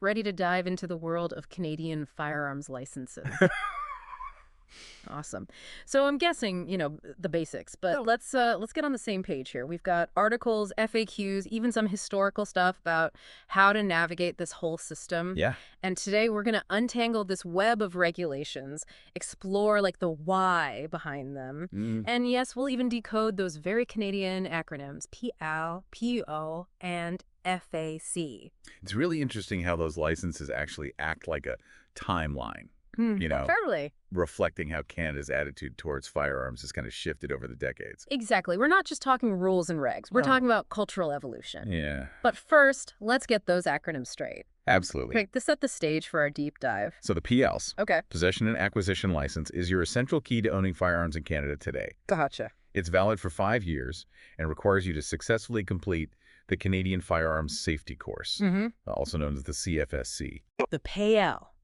Ready to dive into the world of Canadian firearms licenses. Awesome. So I'm guessing, the basics, but let's get on the same page here. We've got articles, FAQs, even some historical stuff about how to navigate this whole system. Yeah. And today we're going to untangle this web of regulations, explore like the why behind them. Mm. And yes, we'll even decode those very Canadian acronyms, PL, PO, and FAC. It's really interesting how those licenses actually act like a timeline, Fairly. reflecting how Canada's attitude towards firearms has kind of shifted over the decades. Exactly. We're not just talking rules and regs. We're No. talking about cultural evolution. Yeah, But first, let's get those acronyms straight. absolutely. Okay, to set the stage for our deep dive. So the PLs, Okay. Possession and Acquisition License, is your essential key to owning firearms in Canada today. Gotcha. It's valid for 5 years and requires you to successfully complete the Canadian Firearms Safety Course, also known as the CFSC. The PAL,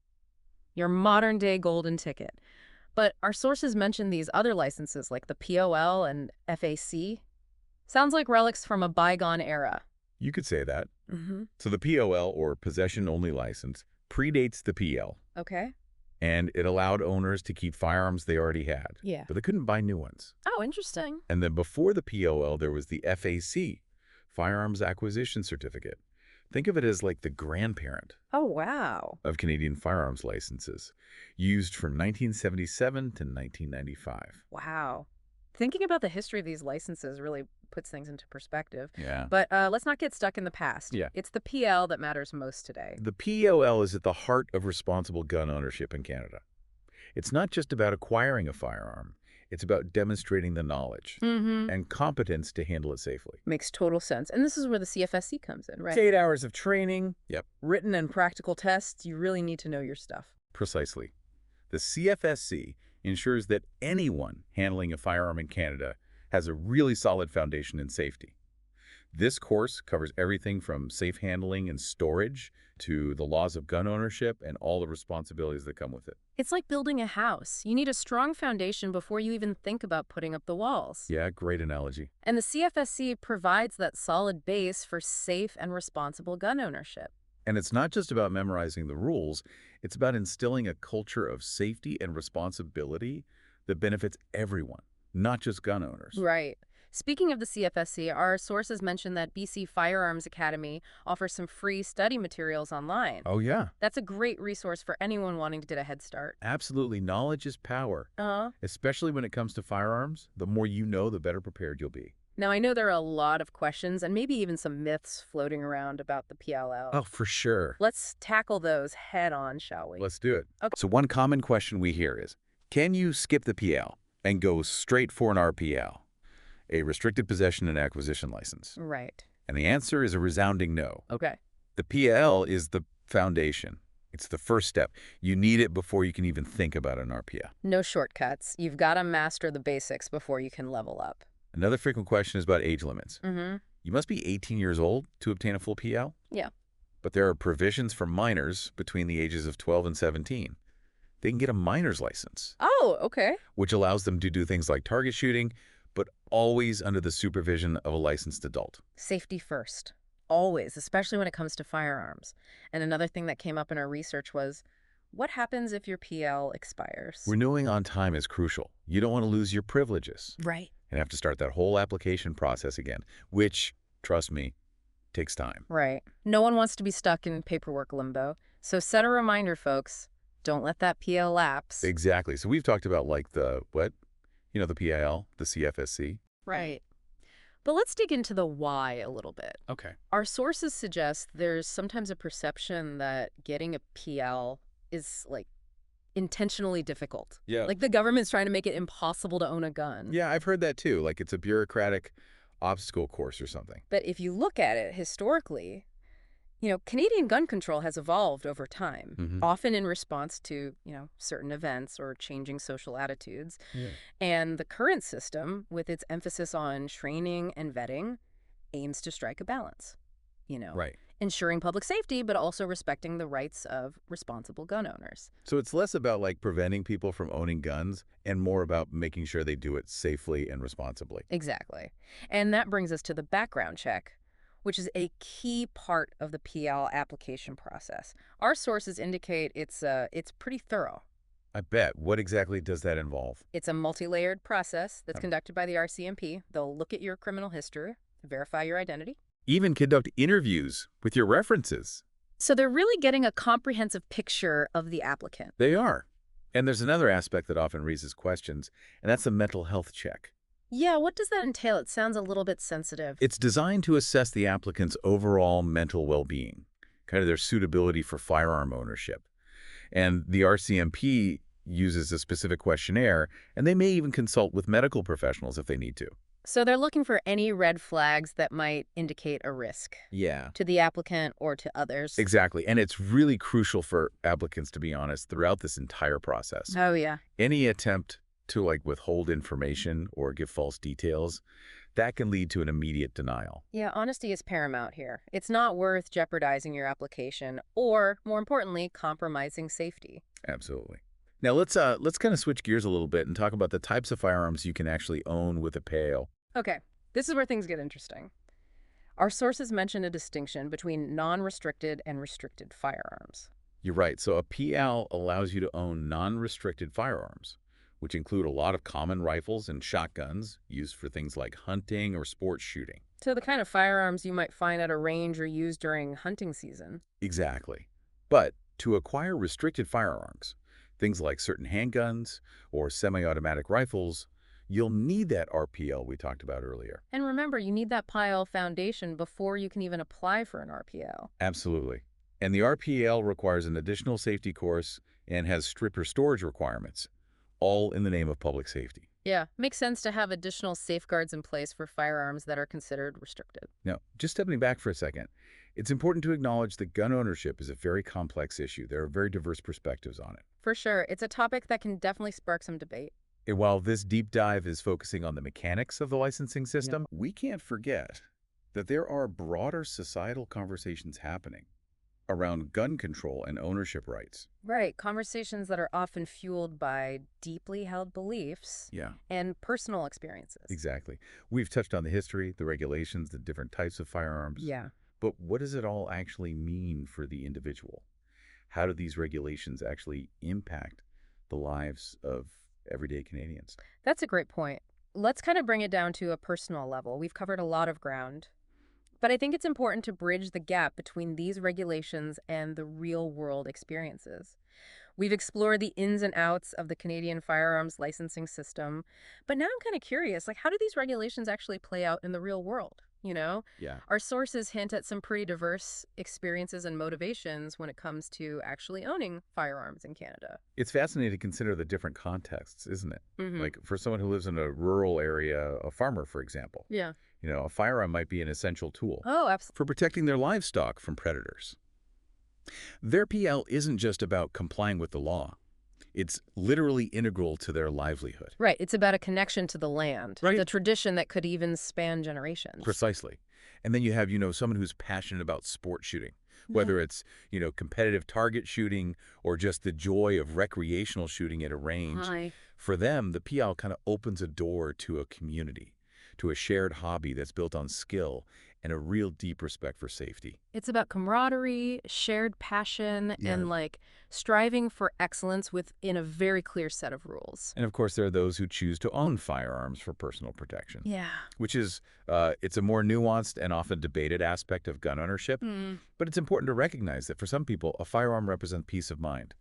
your modern-day golden ticket. But our sources mention these other licenses like the POL and FAC. Sounds like relics from a bygone era. You could say that. Mm-hmm. So the POL, or Possession Only License, predates the PL, Okay. and it allowed owners to keep firearms they already had, Yeah. but they couldn't buy new ones. Oh, interesting. And then before the POL, there was the FAC, Firearms Acquisition Certificate. Think of it as like the grandparent Oh, wow. of Canadian firearms licenses, used from 1977 to 1995. Wow. Thinking about the history of these licenses really puts things into perspective. Yeah. But let's not get stuck in the past. Yeah. It's the PL that matters most today. The POL is at the heart of responsible gun ownership in Canada. It's not just about acquiring a firearm. It's about demonstrating the knowledge Mm-hmm. and competence to handle it safely. Makes total sense. And this is where the CFSC comes in, right? Right. 8 hours of training. Yep. Written and practical tests. You really need to know your stuff. Precisely. The CFSC ensures that anyone handling a firearm in Canada has a really solid foundation in safety. This course covers everything from safe handling and storage to the laws of gun ownership and all the responsibilities that come with it. It's like building a house. You need a strong foundation before you even think about putting up the walls. Yeah, great analogy. And the CFSC provides that solid base for safe and responsible gun ownership. And it's not just about memorizing the rules, it's about instilling a culture of safety and responsibility that benefits everyone, not just gun owners. Right. Speaking of the CFSC, our sources mention that BC Firearms Academy offers some free study materials online. Oh, yeah. That's a great resource for anyone wanting to get a head start. Absolutely. Knowledge is power. Especially when it comes to firearms. The more you know, the better prepared you'll be. Now, I know there are a lot of questions and maybe even some myths floating around about the PLL. Oh, for sure. Let's tackle those head on, shall we? Let's do it. Okay. So one common question we hear is, can you skip the PL and go straight for an RPL, a restricted possession and acquisition license? Right. And the answer is a resounding no. Okay. The PL is the foundation. It's the first step. You need it before you can even think about an RPL. No shortcuts. You've got to master the basics before you can level up. Another frequent question is about age limits. Mm-hmm. You must be 18 years old to obtain a full PL. Yeah. But there are provisions for minors between the ages of 12 and 17. They can get a minor's license, Oh, okay. which allows them to do things like target shooting, but always under the supervision of a licensed adult. Safety first. Always, especially when it comes to firearms. And another thing that came up in our research was, what happens if your PL expires? Renewing on time is crucial. You don't want to lose your privileges Right. and have to start that whole application process again, which, trust me, takes time. Right. No one wants to be stuck in paperwork limbo. So set a reminder, folks. Don't let that PL lapse. Exactly. So we've talked about like the, what? The PIL, the CFSC. Right. But let's dig into the why a little bit. Okay. Our sources suggest there's sometimes a perception that getting a PL is, like, intentionally difficult. Yeah. Like the government's trying to make it impossible to own a gun. Yeah, I've heard that too. Like it's a bureaucratic obstacle course or something. But if you look at it historically, Canadian gun control has evolved over time, Mhm. often in response to, certain events or changing social attitudes. Yeah. And the current system, with its emphasis on training and vetting, aims to strike a balance, Right. ensuring public safety, but also respecting the rights of responsible gun owners. So it's less about like preventing people from owning guns and more about making sure they do it safely and responsibly. Exactly. And that brings us to the background check. which is a key part of the PL application process. Our sources indicate it's pretty thorough. I bet. What exactly does that involve? It's a multi-layered process that's Um, conducted by the RCMP. They'll look at your criminal history, verify your identity. Even conduct interviews with your references. So they're really getting a comprehensive picture of the applicant. They are. And there's another aspect that often raises questions, and that's a mental health check. Yeah, what does that entail? It sounds a little bit sensitive. It's designed to assess the applicant's overall mental well-being, kind of their suitability for firearm ownership. And the RCMP uses a specific questionnaire, and they may even consult with medical professionals if they need to. So they're looking for any red flags that might indicate a risk Yeah. to the applicant or to others. Exactly. And it's really crucial for applicants, to be honest, throughout this entire process. Oh, yeah. Any attempt to withhold information or give false details, that can lead to an immediate denial. Yeah, honesty is paramount here. It's not worth jeopardizing your application or, more importantly, compromising safety. Absolutely. Now let's kind of switch gears a little bit and talk about the types of firearms you can actually own with a PAL. Okay, this is where things get interesting. Our sources mention a distinction between non-restricted and restricted firearms. You're right. So a PAL allows you to own non-restricted firearms, which include a lot of common rifles and shotguns used for things like hunting or sports shooting. So the kind of firearms you might find at a range or use during hunting season. Exactly. But to acquire restricted firearms, things like certain handguns or semi-automatic rifles, you'll need that RPL we talked about earlier. And remember, you need that PIL foundation before you can even apply for an RPL. Absolutely. And the RPL requires an additional safety course and has stricter storage requirements, all in the name of public safety. Yeah, makes sense to have additional safeguards in place for firearms that are considered restricted. Now, just stepping back for a second, it's important to acknowledge that gun ownership is a very complex issue. There are very diverse perspectives on it. For sure, it's a topic that can definitely spark some debate. And while this deep dive is focusing on the mechanics of the licensing system, we can't forget that there are broader societal conversations happening around gun control and ownership rights. Right, conversations that are often fueled by deeply held beliefs Yeah, and personal experiences. exactly. We've touched on the history, the regulations, the different types of firearms. Yeah. But what does it all actually mean for the individual? How do these regulations actually impact the lives of everyday Canadians? That's a great point. Let's kind of bring it down to a personal level. We've covered a lot of ground. But I think it's important to bridge the gap between these regulations and the real-world experiences. We've explored the ins and outs of the Canadian firearms licensing system, but now I'm kind of curious, how do these regulations actually play out in the real world? Yeah. Our sources hint at some pretty diverse experiences and motivations when it comes to actually owning firearms in Canada. It's fascinating to consider the different contexts, isn't it? Mm-hmm. Like for someone who lives in a rural area, a farmer, for example, Yeah. a firearm might be an essential tool Oh, absolutely. for protecting their livestock from predators. Their PL isn't just about complying with the law. It's literally integral to their livelihood. Right. It's about a connection to the land, Right. the tradition that could even span generations. Precisely. And then you have, someone who's passionate about sport shooting, whether it's, competitive target shooting or just the joy of recreational shooting at a range. Hi. For them, the PL kind of opens a door to a community, to a shared hobby that's built on skill and a real deep respect for safety. It's about camaraderie, shared passion, Yeah. and striving for excellence within a very clear set of rules. And of course, there are those who choose to own firearms for personal protection, Yeah. which is, it's a more nuanced and often debated aspect of gun ownership. But it's important to recognize that for some people, a firearm represents peace of mind,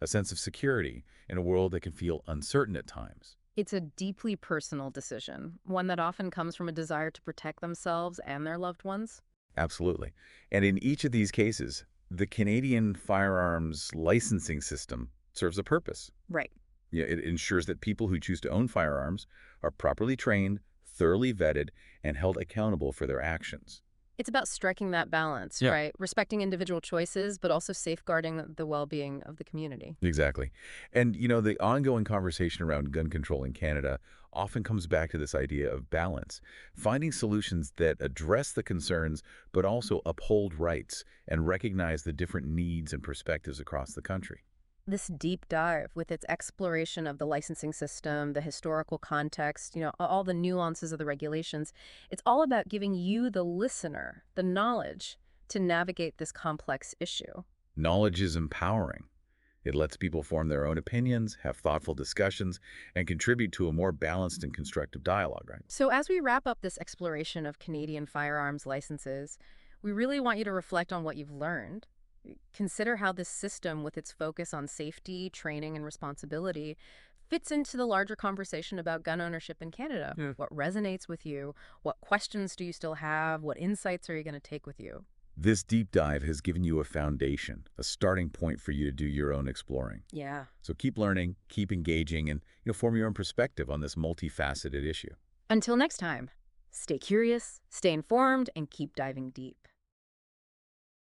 a sense of security in a world that can feel uncertain at times. It's a deeply personal decision, one that often comes from a desire to protect themselves and their loved ones. Absolutely. And in each of these cases, the Canadian firearms licensing system serves a purpose. Right. Yeah, it ensures that people who choose to own firearms are properly trained, thoroughly vetted, and held accountable for their actions. It's about striking that balance, Yeah. right? Respecting individual choices, but also safeguarding the well-being of the community. Exactly. And, the ongoing conversation around gun control in Canada often comes back to this idea of balance, finding solutions that address the concerns but also uphold rights and recognize the different needs and perspectives across the country. This deep dive with its exploration of the licensing system, the historical context, all the nuances of the regulations, it's all about giving you, the listener, the knowledge to navigate this complex issue. Knowledge is empowering. It lets people form their own opinions, have thoughtful discussions, and contribute to a more balanced and constructive dialogue, right? So, as we wrap up this exploration of Canadian firearms licenses, we really want you to reflect on what you've learned. Consider how this system, with its focus on safety, training, and responsibility, fits into the larger conversation about gun ownership in Canada. Yeah. What resonates with you? What questions do you still have? What insights are you going to take with you? This deep dive has given you a foundation, a starting point for you to do your own exploring. Yeah. So keep learning, keep engaging, and form your own perspective on this multifaceted issue. Until next time, stay curious, stay informed, and keep diving deep.